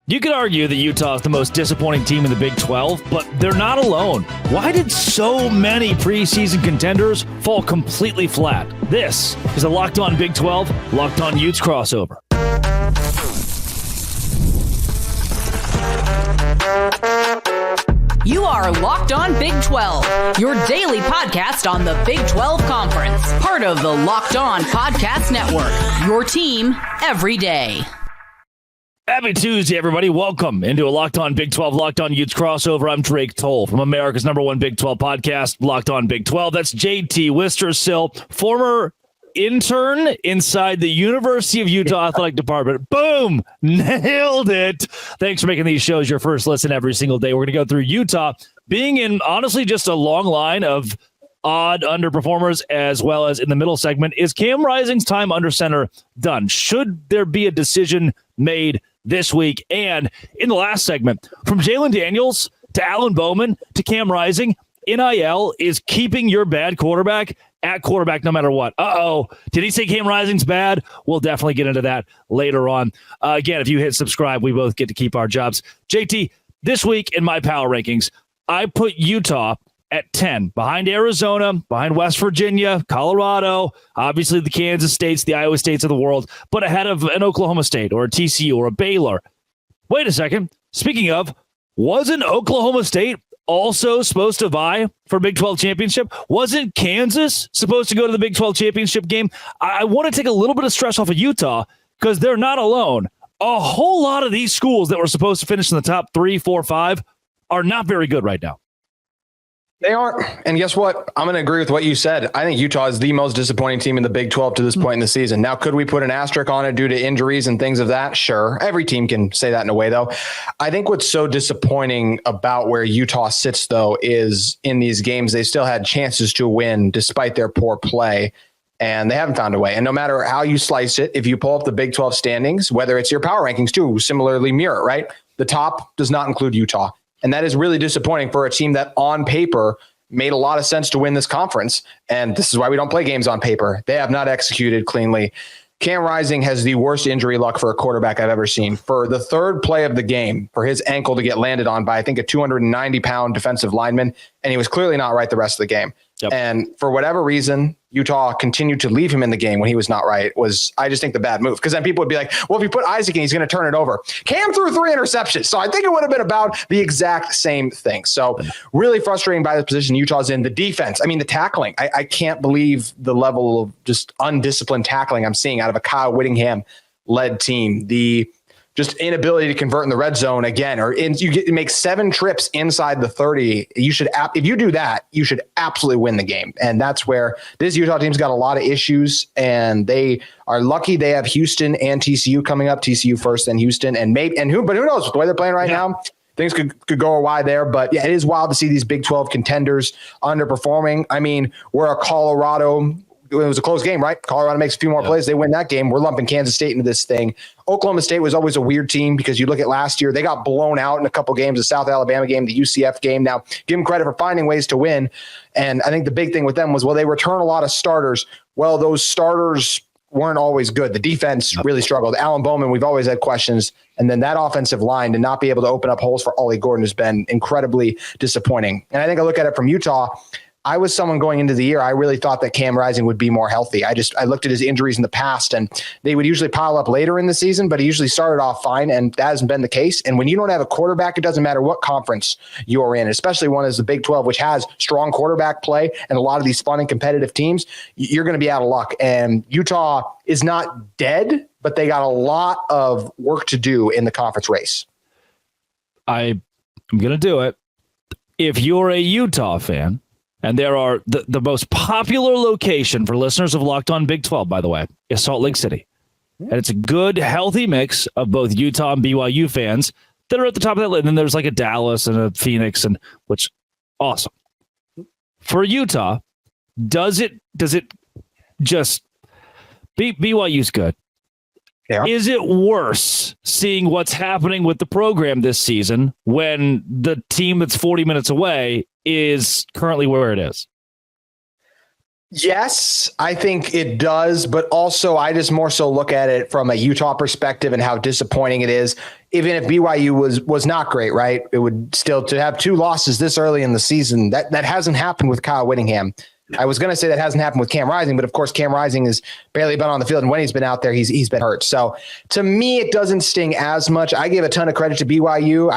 You could argue that Utah is the most disappointing team in the Big 12, but they're not alone. Why did so many preseason contenders fall completely flat? This is a Locked On Big 12, Locked On Utes crossover. You are Locked On Big 12, your daily podcast on the Big 12 Conference. Part of the Locked On Podcast Network, your team every day. Happy Tuesday, everybody. Welcome into a Locked On Big 12, Locked On Utes crossover. I'm Drake Toll from America's #1 Big 12 podcast, Locked On Big 12. That's JT Wistersill, former intern inside the University of Utah Athletic Department. Boom! Nailed it. Thanks for making these shows your first listen every single day. We're going to go through Utah being in, honestly, just a long line of odd underperformers, as well as in the middle segment. Is Cam Rising's time under center done? Should there be a decision made this week? And in the last segment, from Jalen Daniels to Alan Bowman to Cam Rising, NIL is keeping your bad quarterback at quarterback no matter what. Did he say Cam Rising's bad? We'll definitely get into that later on. Again, if you hit subscribe, we both get to keep our jobs. JT, this week in my power rankings, I put Utah at 10, behind Arizona, behind West Virginia, Colorado, obviously the Kansas States, the Iowa States of the world, but ahead of an Oklahoma State or a TCU or a Baylor. Wait a second. Speaking of, wasn't Oklahoma State also supposed to vie for Big 12 championship? Wasn't Kansas supposed to go to the Big 12 championship game? I want to take a little bit of stress off of Utah because they're not alone. A whole lot of these schools that were supposed to finish in the top 3, 4, 5 are not very good right now. They aren't. And guess what? I'm going to agree with what you said. I think Utah is the most disappointing team in the Big 12 to this point in the season. Now, could we put an asterisk on it due to injuries and things of that? Sure. Every team can say that in a way, though. I think what's so disappointing about where Utah sits, though, is in these games, they still had chances to win despite their poor play. And they haven't found a way. And no matter how you slice it, if you pull up the Big 12 standings, whether it's your power rankings, too, similarly mirror, right? The top does not include Utah. And that is really disappointing for a team that on paper made a lot of sense to win this conference. And this is why we don't play games on paper. They have not executed cleanly. Cam Rising has the worst injury luck for a quarterback I've ever seen. For the third play of the game, for his ankle to get landed on by, I think, a 290-pound defensive lineman, and he was clearly not right the rest of the game. Yep. And for whatever reason, Utah continued to leave him in the game when he was not right. I just think the bad move. Because then people would be like, well, if you put Isaac in, he's going to turn it over. Cam threw 3 interceptions. So I think it would have been about the exact same thing. So really frustrating by the position Utah's in. The defense, I mean, the tackling. I can't believe the level of just undisciplined tackling I'm seeing out of a Kyle Whittingham-led team. The just inability to convert in the red zone again, you make 7 trips inside the 30. If you do that, you should absolutely win the game. And that's where this Utah team's got a lot of issues, and they are lucky they have Houston and TCU coming up. TCU first, then Houston, but who knows with the way they're playing right now? Things could go awry there. But yeah, it is wild to see these Big 12 contenders underperforming. I mean, we're a Colorado. It was a close game, right? Colorado makes a few more plays. They win that game. We're lumping Kansas State into this thing. Oklahoma State was always a weird team because you look at last year, they got blown out in a couple games, the South Alabama game, the UCF game. Now, give them credit for finding ways to win. And I think the big thing with them was, they return a lot of starters. Well, those starters weren't always good. The defense really struggled. Alan Bowman, we've always had questions. And then that offensive line to not be able to open up holes for Ollie Gordon has been incredibly disappointing. And I think I look at it from Utah. I was someone going into the year, I really thought that Cam Rising would be more healthy. I looked at his injuries in the past, and they would usually pile up later in the season, but he usually started off fine, and that hasn't been the case. And when you don't have a quarterback, it doesn't matter what conference you're in, especially one as the Big 12, which has strong quarterback play and a lot of these fun and competitive teams, you're going to be out of luck. And Utah is not dead, but they got a lot of work to do in the conference race. I'm going to do it. If you're a Utah fan, and there are the most popular location for listeners of Locked On Big 12, by the way, is Salt Lake City. And it's a good, healthy mix of both Utah and BYU fans that are at the top of that list. And then there's like a Dallas and a Phoenix, which awesome. For Utah, does it just BYU's good? Yeah. Is it worse seeing what's happening with the program this season when the team that's 40 minutes away is currently where it is? Yes, I think it does. But also, I just more so look at it from a Utah perspective and how disappointing it is. even if BYU was not great, right? It would still, to have 2 losses this early in the season, that hasn't happened with Kyle Whittingham. I was going to say that hasn't happened with Cam Rising, but of course Cam Rising has barely been on the field, and when he's been out there, he's been hurt. So to me, it doesn't sting as much. I give a ton of credit to BYU.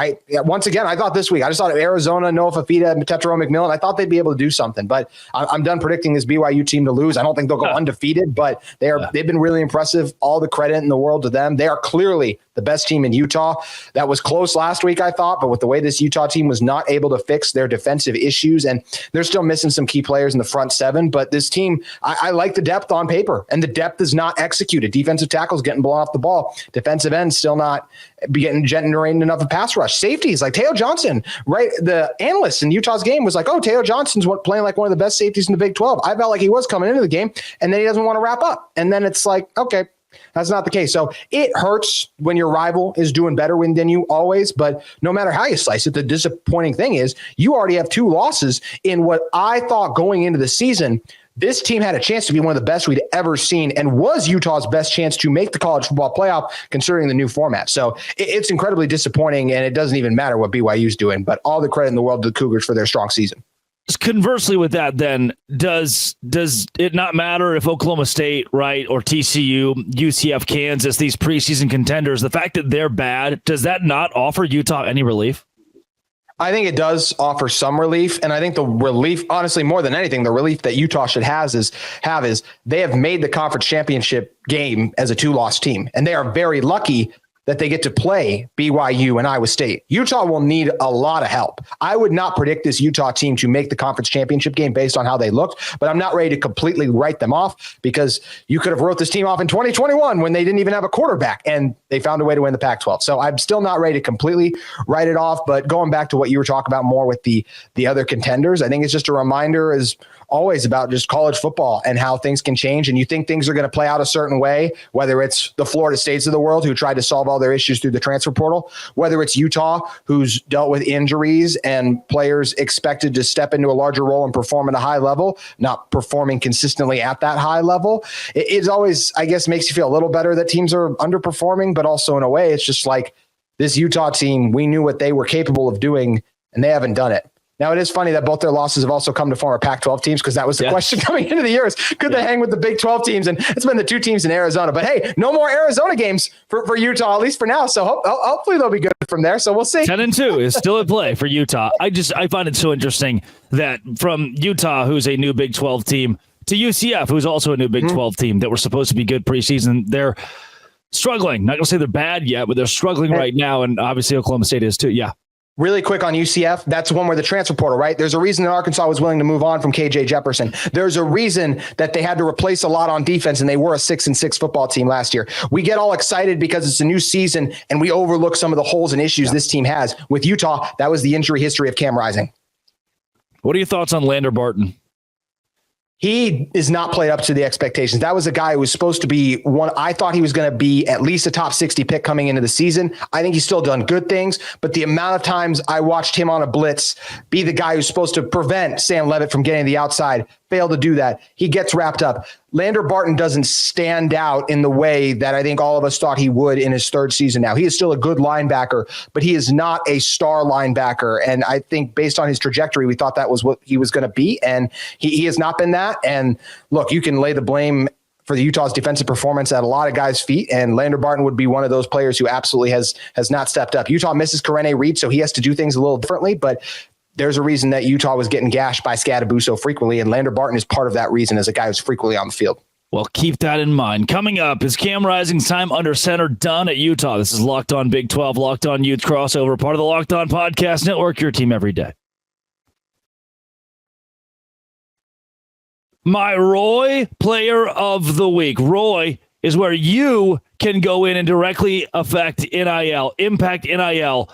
Once again, I thought this week, I just thought of Arizona, Noah Fafita, Tetero McMillan. I thought they'd be able to do something, but I'm done predicting this BYU team to lose. I don't think they'll go undefeated, but they've been really impressive. All the credit in the world to them. They are clearly the best team in Utah. That was close last week, I thought, but with the way this Utah team was not able to fix their defensive issues, and they're still missing some key players in the front 7, but this team, I like the depth on paper, and the depth is not executed. Defensive tackles getting blown off the ball. Defensive ends still not generating enough of pass rush. Safeties like Teo Johnson, right? The analysts in Utah's game was like, oh, Teo Johnson's playing like one of the best safeties in the Big 12. I felt like he was coming into the game, and then he doesn't want to wrap up. And then it's like, okay, that's not the case. So it hurts when your rival is doing better than you always, but no matter how you slice it, the disappointing thing is you already have 2 losses in what I thought going into the season. This team had a chance to be one of the best we'd ever seen and was Utah's best chance to make the college football playoff considering the new format. So it's incredibly disappointing, and it doesn't even matter what BYU's doing, but all the credit in the world to the Cougars for their strong season. Conversely with that, then, does it not matter if Oklahoma State, right, or TCU, UCF, Kansas, these preseason contenders, the fact that they're bad, does that not offer Utah any relief? I think it does offer some relief. And I think the relief, honestly, more than anything, the relief that Utah should have is they have made the conference championship game as a 2-loss team. And they are very lucky that they get to play BYU and Iowa State. Utah will need a lot of help. I would not predict this Utah team to make the conference championship game based on how they looked, but I'm not ready to completely write them off because you could have wrote this team off in 2021 when they didn't even have a quarterback and they found a way to win the Pac-12. So I'm still not ready to completely write it off, but going back to what you were talking about more with the other contenders, I think it's just a reminder is always about just college football and how things can change. And you think things are going to play out a certain way, whether it's the Florida States of the world who tried to solve all their issues through the transfer portal, whether it's Utah who's dealt with injuries and players expected to step into a larger role and perform at a high level, not performing consistently at that high level. It's always, I guess, makes you feel a little better that teams are underperforming, but also in a way, it's just like this Utah team, we knew what they were capable of doing and they haven't done it. Now, it is funny that both their losses have also come to former Pac-12 teams because that was the question coming into the year is could they hang with the Big 12 teams? And it's been the 2 teams in Arizona. But, hey, no more Arizona games for Utah, at least for now. So hopefully they'll be good from there. So we'll see. 10-2 is still at play for Utah. I find it so interesting that from Utah, who's a new Big 12 team, to UCF, who's also a new Big 12 team that were supposed to be good preseason, they're struggling. Not going to say they're bad yet, but they're struggling right now. And obviously Oklahoma State is too. Yeah. Really quick on UCF, that's one where the transfer portal, right? There's a reason that Arkansas was willing to move on from KJ Jefferson. There's a reason that they had to replace a lot on defense, and they were a 6-6 football team last year. We get all excited because it's a new season, and we overlook some of the holes and issues this team has. With Utah, that was the injury history of Cam Rising. What are your thoughts on Lander Barton? He is not played up to the expectations. That was a guy who was supposed to be one. I thought he was going to be at least a top 60 pick coming into the season. I think he's still done good things, but the amount of times I watched him on a blitz be the guy who's supposed to prevent Sam Levitt from getting the outside, fail to do that. He gets wrapped up. Lander Barton doesn't stand out in the way that I think all of us thought he would in his 3rd season now. He is still a good linebacker, but he is not a star linebacker. And I think based on his trajectory, we thought that was what he was going to be. And he has not been that. And look, you can lay the blame for the Utah's defensive performance at a lot of guys' feet. And Lander Barton would be one of those players who absolutely has not stepped up. Utah misses Karene Reed, so he has to do things a little differently, but there's a reason that Utah was getting gashed by Scadaboo so frequently, and Lander Barton is part of that reason as a guy who's frequently on the field. Well, keep that in mind. Coming up, is Cam Rising's time under center done at Utah? This is Locked On Big 12, Locked On Youth crossover, part of the Locked On Podcast Network, your team every day. My Roy Player of the Week. Roy is where you can go in and directly affect NIL, impact NIL.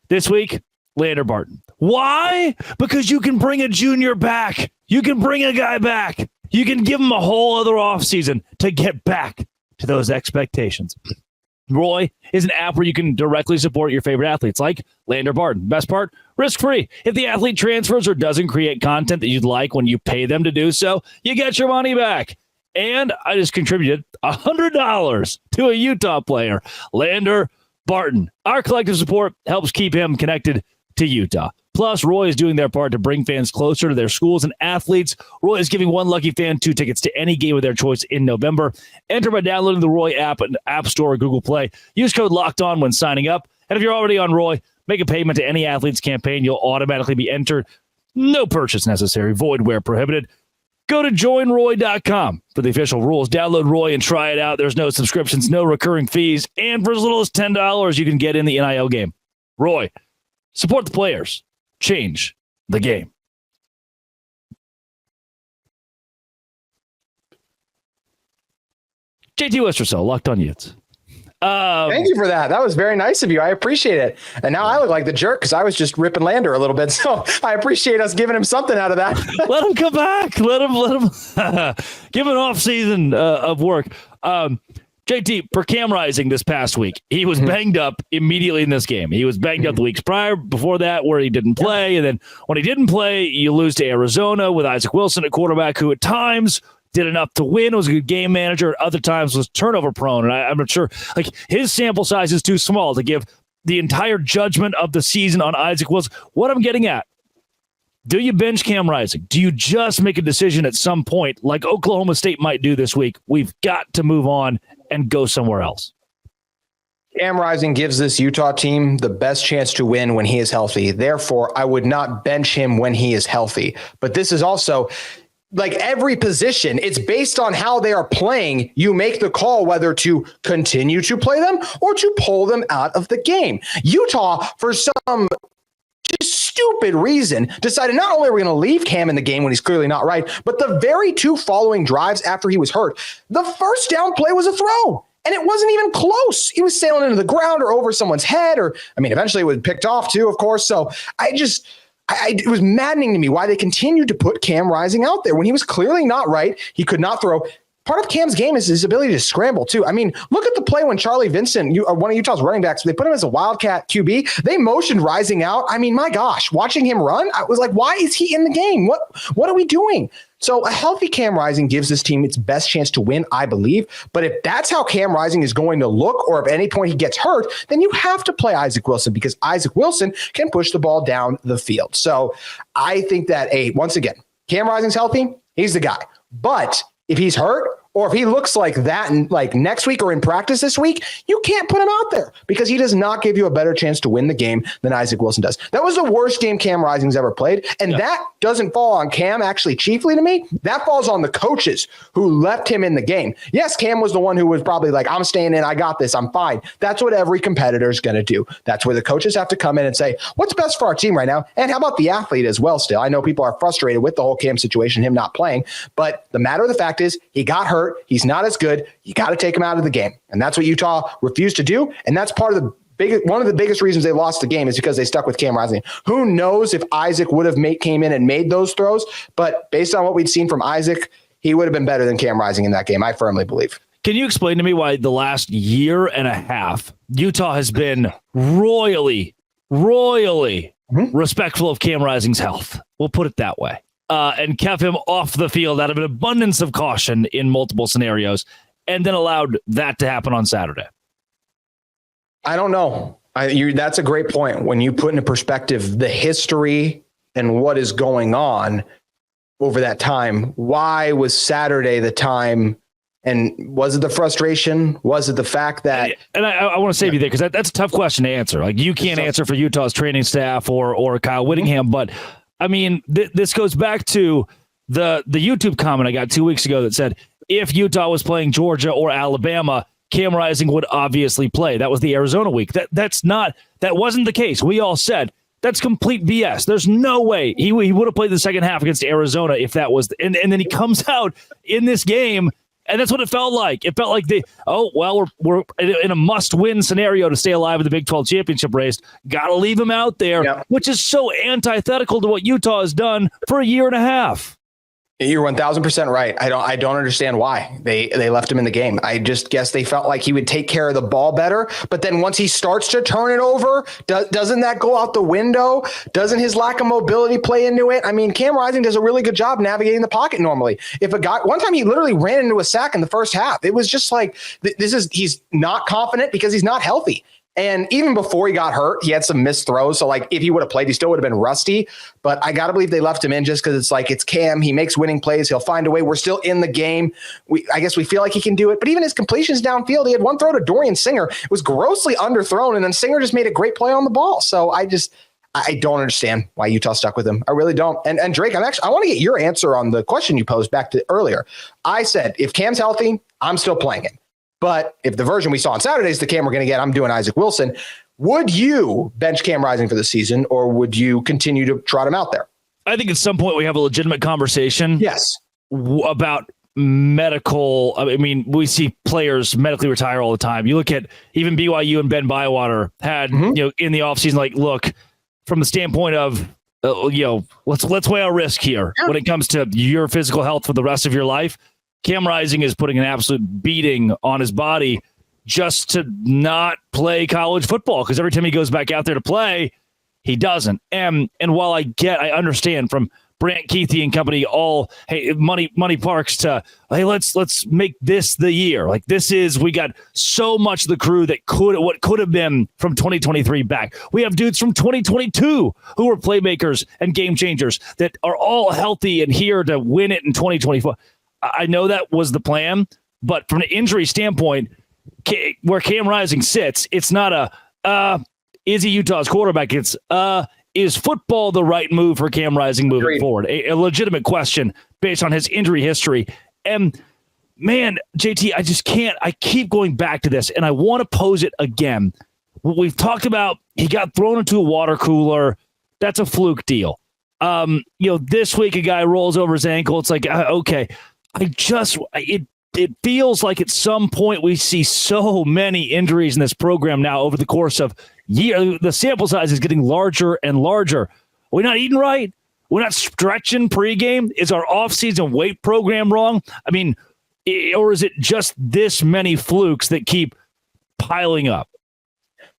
This week, Lander Barton. Why? Because you can bring a junior back. You can bring a guy back. You can give him a whole other offseason to get back to those expectations. Roy is an app where you can directly support your favorite athletes like Lander Barton. Best part, risk-free. If the athlete transfers or doesn't create content that you'd like when you pay them to do so, you get your money back. And I just contributed $100 to a Utah player, Lander Barton. Our collective support helps keep him connected to Utah. Plus, Roy is doing their part to bring fans closer to their schools and athletes. Roy is giving one lucky fan 2 tickets to any game of their choice in November. Enter by downloading the Roy app in App Store or Google Play. Use code LOCKEDON when signing up. And if you're already on Roy, make a payment to any athlete's campaign. You'll automatically be entered. No purchase necessary. Void where prohibited. Go to joinroy.com for the official rules. Download Roy and try it out. There's no subscriptions, no recurring fees. And for as little as $10, you can get in the NIL game. Roy, support the players. Change the game. JT Westerso, Locked On Utes. Thank you for that. That was very nice of you. I appreciate it. And now I look like the jerk because I was just ripping Lander a little bit. So I appreciate us giving him something out of that. Let him come back. Let him give an off season of work. JT, for Cam Rising this past week, he was banged up immediately in this game. He was banged up the weeks prior, before that, where he didn't play. And then when he didn't play, you lose to Arizona with Isaac Wilson at quarterback, who at times did enough to win, was a good game manager, at other times was turnover prone. And I'm not sure, like, his sample size is too small to give the entire judgment of the season on Isaac Wilson. What I'm getting at, do you bench Cam Rising? Do you just make a decision at some point, like Oklahoma State might do this week? We've got to move on and go somewhere else. Cam Rising gives this Utah team the best chance to win when he is healthy. Therefore, I would not bench him when he is healthy. But this is also, like every position, it's based on how they are playing. You make the call whether to continue to play them or to pull them out of the game. Utah, for some just stupid reason, decided not only are we going to leave Cam in the game when he's clearly not right, but the very 2 following drives after he was hurt, the first down play was a throw. And it wasn't even close. He was sailing into the ground or over someone's head, or, I mean, eventually it was picked off too, of course. So it was maddening to me why they continued to put Cam Rising out there when he was clearly not right. He could not throw. Part of Cam's game is his ability to scramble too. I mean, look at the play when Charlie Vincent, one of Utah's running backs, they put him as a Wildcat QB. They motioned Rising out. I mean, my gosh, watching him run, I was like, why is he in the game? What are we doing? So a healthy Cam Rising gives this team its best chance to win, I believe. But if that's how Cam Rising is going to look, or if at any point he gets hurt, then you have to play Isaac Wilson, because Isaac Wilson can push the ball down the field. So I think that, once again, Cam Rising's healthy, he's the guy. But if he's hurt, or if he looks like that in, like, next week or in practice this week, you can't put him out there, because he does not give you a better chance to win the game than Isaac Wilson does. That was the worst game Cam Rising's ever played. And that doesn't fall on Cam, actually, chiefly to me. That falls on the coaches who left him in the game. Yes, Cam was the one who was probably like, I'm staying in, I got this, I'm fine. That's what every competitor is going to do. That's where the coaches have to come in and say, what's best for our team right now? And how about the athlete as well still? I know people are frustrated with the whole Cam situation, him not playing. But the matter of the fact is, he got hurt. He's not as good. You got to take him out of the game. And that's what Utah refused to do. And that's part of one of the biggest reasons they lost the game, is because they stuck with Cam Rising. Who knows if Isaac would have came in and made those throws, but based on what we'd seen from Isaac, he would have been better than Cam Rising in that game, I firmly believe. Can you explain to me why the last year and a half, Utah has been royally respectful of Cam Rising's health? We'll put it that way. And kept him off the field out of an abundance of caution in multiple scenarios, and then allowed that to happen on Saturday? I don't know. That's a great point. When you put into perspective the history and what is going on over that time, why was Saturday the time? And was it the frustration? Was it the fact that... And I want to save you there, because that's a tough question to answer. Like, you can't answer for Utah's training staff or Kyle Whittingham, but I mean, this goes back to the YouTube comment I got 2 weeks ago that said, if Utah was playing Georgia or Alabama, Cam Rising would obviously play. That was the Arizona week. That wasn't the case. We all said that's complete BS. There's no way he would have played the second half against Arizona if that was. And then he comes out in this game, and that's what it felt like. It felt like we're in a must-win scenario to stay alive in the Big 12 championship race. Got to leave him out there, which is so antithetical to what Utah has done for a year and a half. You're 1,000% right. I don't understand why they left him in the game. I just guess they felt like he would take care of the ball better. But then once he starts to turn it over, doesn't that go out the window? Doesn't his lack of mobility play into it? I mean, Cam Rising does a really good job navigating the pocket normally. One time he literally ran into a sack in the first half. It was just like, he's not confident because he's not healthy. And even before he got hurt, he had some missed throws. So like if he would have played, he still would have been rusty. But I got to believe they left him in just because it's like, it's Cam. He makes winning plays. He'll find a way. We're still in the game. I guess we feel like he can do it. But even his completions downfield, he had one throw to Dorian Singer. It was grossly underthrown. And then Singer just made a great play on the ball. So I don't understand why Utah stuck with him. I really don't. And Drake, I want to get your answer on the question you posed back to earlier. I said, if Cam's healthy, I'm still playing him. But if the version we saw on Saturday is the Cam we're going to get, I'm doing Isaac Wilson. Would you bench Cam Rising for the season, or would you continue to trot him out there? I think at some point we have a legitimate conversation. Yes. About medical. I mean, we see players medically retire all the time. You look at even BYU and Ben Bywater had, in the offseason, like, look, from the standpoint of, let's weigh our risk here when it comes to your physical health for the rest of your life. Cam Rising is putting an absolute beating on his body just to not play college football, because every time he goes back out there to play, he doesn't. And while I understand from Brant Keithy and company, money parks to, hey, let's make this the year. Like we got so much of the crew that could have been from 2023 back. We have dudes from 2022 who were playmakers and game changers that are all healthy and here to win it in 2024. I know that was the plan, but from an injury standpoint, where Cam Rising sits, it's not is he Utah's quarterback? It's is football the right move for Cam Rising moving forward? A legitimate question based on his injury history. And man, JT, I just can't. I keep going back to this, and I want to pose it again. We've talked about he got thrown into a water cooler. That's a fluke deal. This week a guy rolls over his ankle. It's like, okay. It feels like at some point we see so many injuries in this program now over the course of year. The sample size is getting larger and larger. Are we not eating right? We're not stretching pregame? Is our offseason weight program wrong? I mean, or is it just this many flukes that keep piling up?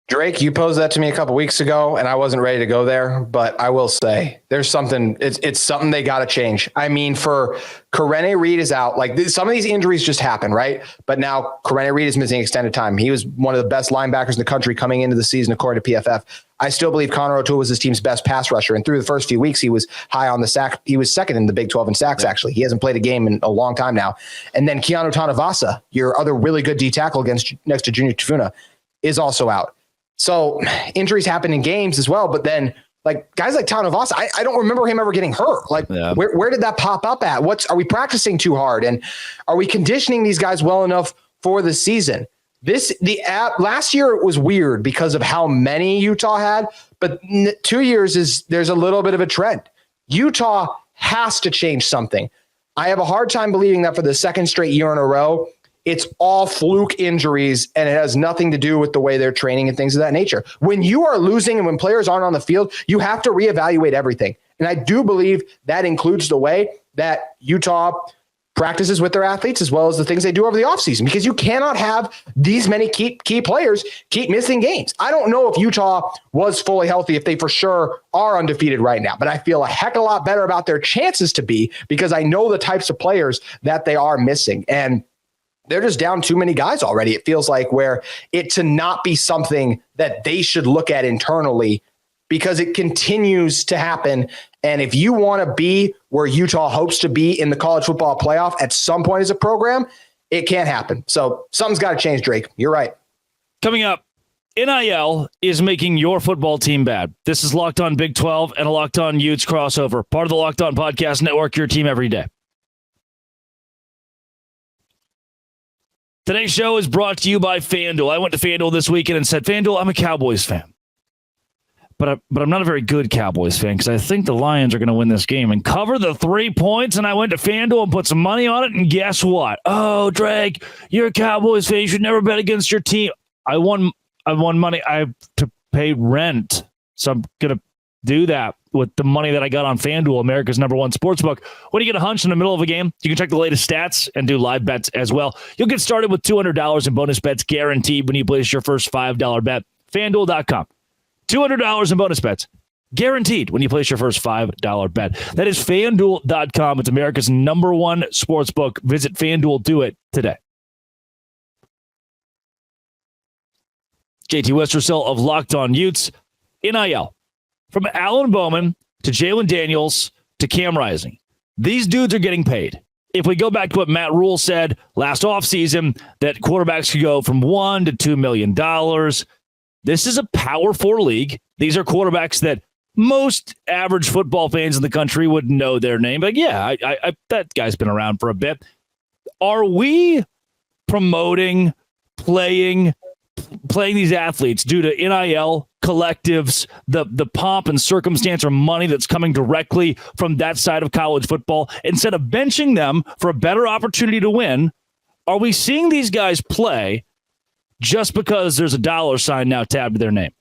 Drake, you posed that to me a couple weeks ago, and I wasn't ready to go there, but I will say there's something. It's something they got to change. I mean, for Karene Reed is out. Like some of these injuries just happen, right? But now Karene Reed is missing extended time. He was one of the best linebackers in the country coming into the season, according to PFF. I still believe Connor O'Toole was his team's best pass rusher, and through the first few weeks, he was high on the sack. He was second in the Big 12 in sacks. Actually, he hasn't played a game in a long time now. And then Keanu Tanavasa, your other really good D tackle next to Junior Tafuna, is also out. So injuries happen in games as well, but then like guys like Tanavasa, I don't remember him ever getting hurt. Like where did that pop up at? Are we practicing too hard? And are we conditioning these guys well enough for the season? Last year it was weird because of how many Utah had, but 2 years there's a little bit of a trend. Utah has to change something. I have a hard time believing that for the second straight year in a row, it's all fluke injuries and it has nothing to do with the way they're training and things of that nature. When you are losing and when players aren't on the field, you have to reevaluate everything. And I do believe that includes the way that Utah practices with their athletes as well as the things they do over the offseason, because you cannot have these many key players keep missing games. I don't know if Utah was fully healthy, if they for sure are undefeated right now, but I feel a heck of a lot better about their chances to be, because I know the types of players that they are missing. And they're just down too many guys already. It feels like where it to not be something that they should look at internally, because it continues to happen. And if you want to be where Utah hopes to be in the college football playoff at some point as a program, it can't happen. So something's got to change, Drake. You're right. Coming up, NIL is making your football team bad. This is Locked On Big 12 and a Locked On Utes crossover, part of the Locked On Podcast Network, your team every day. Today's show is brought to you by FanDuel. I went to FanDuel this weekend and said, FanDuel, I'm a Cowboys fan. But I'm not a very good Cowboys fan, because I think the Lions are going to win this game and cover the 3 points. And I went to FanDuel and put some money on it. And guess what? Oh, Drake, you're a Cowboys fan. You should never bet against your team. I won money. I have to pay rent. So I'm going to do that with the money that I got on FanDuel, America's #1 sportsbook. When you get a hunch in the middle of a game, you can check the latest stats and do live bets as well. You'll get started with $200 in bonus bets guaranteed when you place your first $5 bet. FanDuel.com. $200 in bonus bets guaranteed when you place your first $5 bet. That is FanDuel.com. It's America's #1 sportsbook. Visit FanDuel. Do it today. JT Westersill of Locked On Utes. NIL. From Alan Bowman to Jalen Daniels to Cam Rising. These dudes are getting paid. If we go back to what Matt Rule said last offseason, that quarterbacks could go from $1 to $2 million. This is a Power 4 league. These are quarterbacks that most average football fans in the country would know their name. But yeah, I that guy's been around for a bit. Are we promoting, playing these athletes due to NIL, collectives, the pomp and circumstance or money that's coming directly from that side of college football, instead of benching them for a better opportunity to win? Are we seeing these guys play just because there's a dollar sign now tabbed to their name?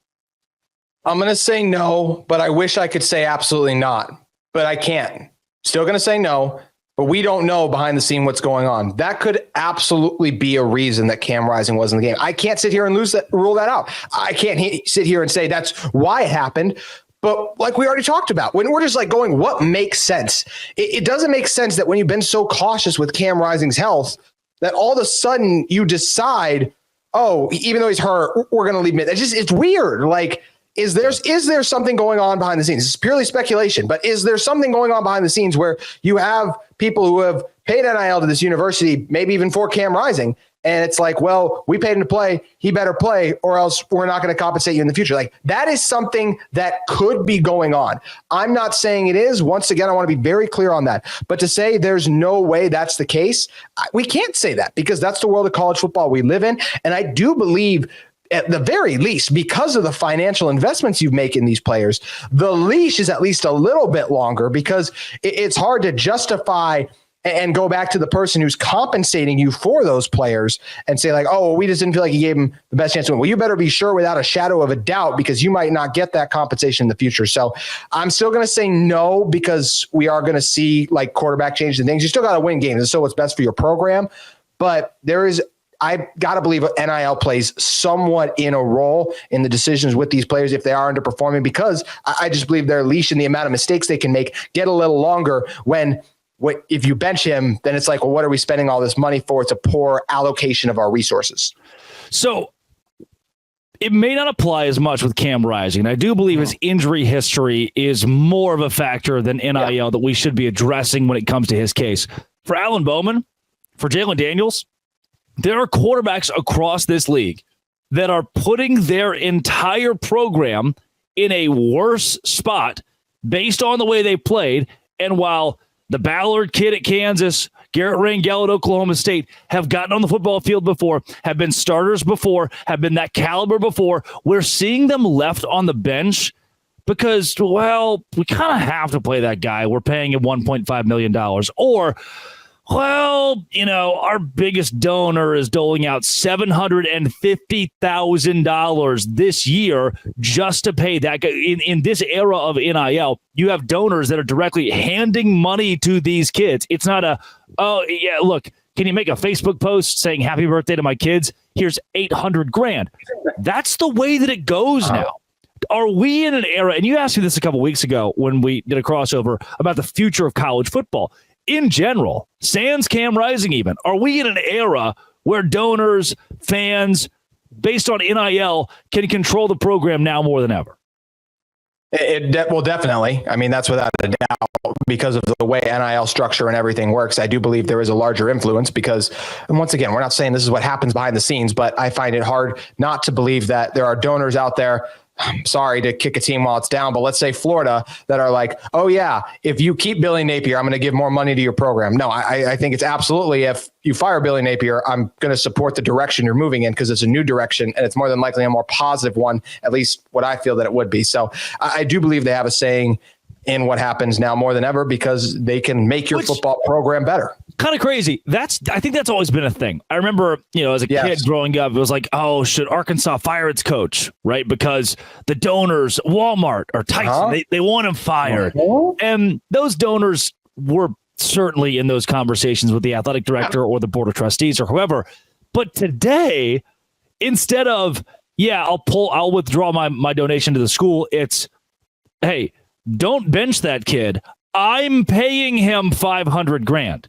I'm going to say no, but I wish I could say absolutely not, but I can't. Still going to say no, but we don't know behind the scene what's going on. That could absolutely be a reason that Cam Rising was in the game. I can't sit here and rule that out. I can't sit here and say that's why it happened. But like we already talked about, when we're just like going, what makes sense? It doesn't make sense that when you've been so cautious with Cam Rising's health, that all of a sudden you decide, oh, even though he's hurt, we're going to leave him. It's weird. Like, is there something going on behind the scenes? It's purely speculation, but is there something going on behind the scenes where you have people who have paid NIL to this university, maybe even for Cam Rising, and it's like, well, we paid him to play, he better play, or else we're not going to compensate you in the future. Like, that is something that could be going on. I'm not saying it is. Once again, I want to be very clear on that. But to say there's no way that's the case, we can't say that, because that's the world of college football we live in. And I do believe, at the very least, because of the financial investments you make in these players, the leash is at least a little bit longer, because it's hard to justify and go back to the person who's compensating you for those players and say like, oh, well, we just didn't feel like you gave him the best chance to win. Well, you better be sure without a shadow of a doubt, because you might not get that compensation in the future. So I'm still going to say no, because we are going to see like quarterback changes and things. You still got to win games. And so what's best for your program. But I got to believe NIL plays somewhat in a role in the decisions with these players if they are underperforming, because I just believe their leash and the amount of mistakes they can make get a little longer if you bench him, then it's like, well, what are we spending all this money for? It's a poor allocation of our resources. So it may not apply as much with Cam Rising. I do believe his injury history is more of a factor than NIL that we should be addressing when it comes to his case. For Alan Bowman, for Jalen Daniels, there are quarterbacks across this league that are putting their entire program in a worse spot based on the way they played. And while the Ballard kid at Kansas, Garrett Rangel at Oklahoma State have gotten on the football field before, have been starters before, have been that caliber before, we're seeing them left on the bench because, well, we kind of have to play that guy. We're paying him $1.5 million. Or, well, our biggest donor is doling out $750,000 this year just to pay that guy. In this era of NIL, you have donors that are directly handing money to these kids. It's not look, can you make a Facebook post saying happy birthday to my kids? Here's $800,000. That's the way that it goes now. Are we in an era, and you asked me this a couple weeks ago when we did a crossover about the future of college football. In general, sans Cam Rising even, are we in an era where donors, fans, based on NIL, can control the program now more than ever? Well, definitely. I mean, that's without a doubt, because of the way NIL structure and everything works. I do believe there is a larger influence because, and once again, we're not saying this is what happens behind the scenes, but I find it hard not to believe that there are donors out there. I'm sorry to kick a team while it's down, but let's say Florida, that are like, oh yeah, if you keep Billy Napier, I'm going to give more money to your program. No, I think it's absolutely, if you fire Billy Napier, I'm going to support the direction you're moving in, because it's a new direction and it's more than likely a more positive one, at least what I feel that it would be. So I do believe they have a saying in what happens now more than ever, because they can make your football program better. Kind of crazy. I think that's always been a thing. I remember, as a kid growing up, it was like, oh, should Arkansas fire its coach, right? Because the donors, Walmart or Tyson, they want him fired. And those donors were certainly in those conversations with the athletic director or the board of trustees or whoever. But today, instead of, I'll withdraw my donation to the school, it's, hey, don't bench that kid. I'm paying him $500,000.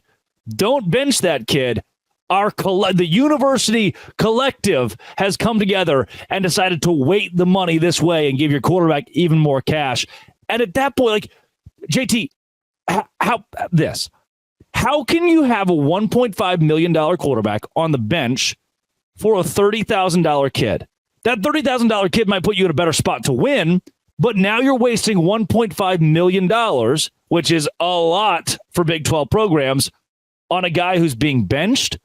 Don't bench that kid. The university collective has come together and decided to weight the money this way and give your quarterback even more cash. And at that point, like, JT, how can you have a $1.5 million quarterback on the bench for a $30,000 kid? That $30,000 kid might put you in a better spot to win, but now you're wasting $1.5 million, which is a lot for Big 12 programs, on a guy who's being benched.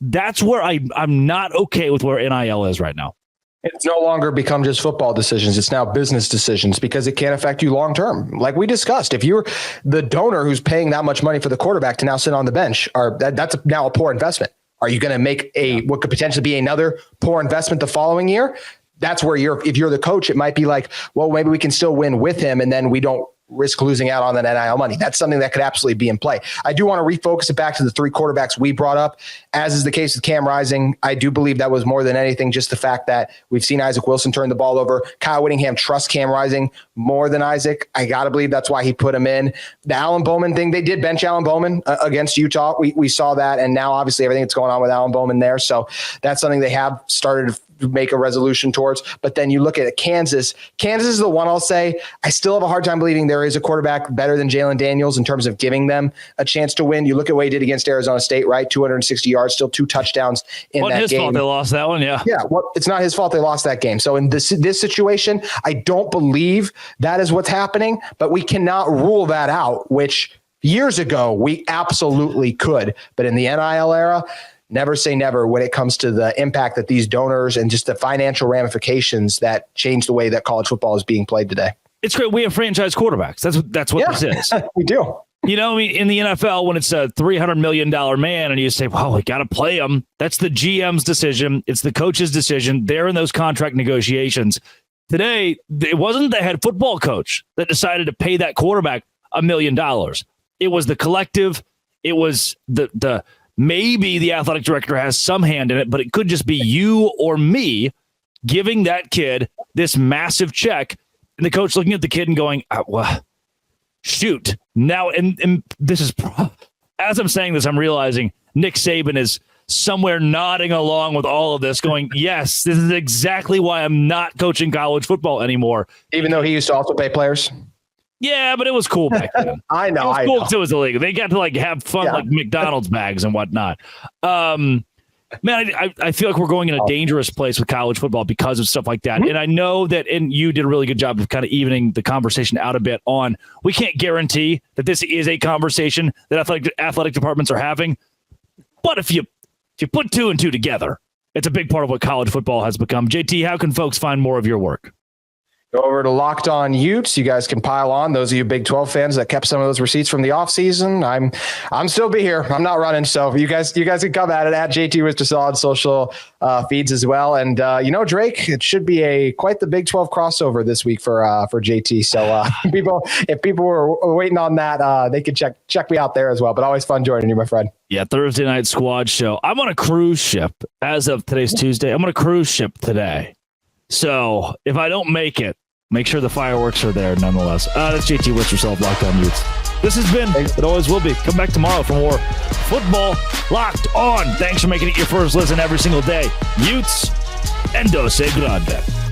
That's where I'm not okay with where NIL is right now. It's no longer become just football decisions. It's now business decisions because it can't affect you long term. Like we discussed, if you're the donor who's paying that much money for the quarterback to now sit on the bench, that's now a poor investment. Are you going to make what could potentially be another poor investment the following year? That's where if you're the coach, it might be like, well, maybe we can still win with him, and then we don't risk losing out on that NIL money. That's something that could absolutely be in play. I do want to refocus it back to the three quarterbacks we brought up. As is the case with Cam Rising, I do believe that was more than anything just the fact that we've seen Isaac Wilson turn the ball over. Kyle Whittingham trusts Cam Rising more than Isaac. I got to believe that's why he put him in. The Alan Bowman thing, they did bench Alan Bowman against Utah. We saw that, and now obviously everything that's going on with Alan Bowman there. So that's something they have started to make a resolution towards. But then you look at Kansas. Kansas is the one I'll say I still have a hard time believing there is a quarterback better than Jalen Daniels in terms of giving them a chance to win. You look at what he did against Arizona State, right? 260 yards, still 2 touchdowns in that game. His fault they lost that one, yeah. Yeah, well, it's not his fault they lost that game. So in this situation, I don't believe that is what's happening, but we cannot rule that out, which years ago we absolutely could. But in the NIL era, never say never when it comes to the impact that these donors and just the financial ramifications that change the way that college football is being played today. It's great. We have franchise quarterbacks. That's what this is. We do. You know, I mean, in the NFL, when it's a $300 million man and you say, well, we got to play him. That's the GM's decision. It's the coach's decision. They're in those contract negotiations. Today, it wasn't the head football coach that decided to pay that quarterback $1 million. It was the collective. It was the maybe the athletic director has some hand in it, but it could just be you or me giving that kid this massive check, and the coach looking at the kid and going, well, shoot. Now, and this is, as I'm saying this, I'm realizing Nick Saban is somewhere nodding along with all of this, going, yes, this is exactly why I'm not coaching college football anymore. Even though he used to also pay players? Yeah, but it was cool back then. I know. It was cool because it was illegal. They got to like have fun, like McDonald's bags and whatnot. Man, I feel like we're going in a dangerous place with college football because of stuff like that. Mm-hmm. And I know that, and you did a really good job of kind of evening the conversation out a bit on, we can't guarantee that this is a conversation that athletic departments are having. But if you put 2 and 2 together, it's a big part of what college football has become. JT, how can folks find more of your work? Go over to Locked On Utes. You guys can pile on. Those of you Big 12 fans that kept some of those receipts from the offseason, I'm still be here. I'm not running. So you guys can come at it at JT Wistersaw on social feeds as well. And Drake, it should be quite the Big 12 crossover this week for JT. So if people were waiting on that, they could check me out there as well. But always fun joining you, my friend. Yeah, Thursday night squad show. I'm on a cruise ship as of today's Tuesday. I'm on a cruise ship today. So if I don't make it, make sure the fireworks are there nonetheless. That's JT Wistersaw, Locked On Utes. This has been, it always will be. Come back tomorrow for more football Locked On. Thanks for making it your first listen every single day. Utes and Dose Grande.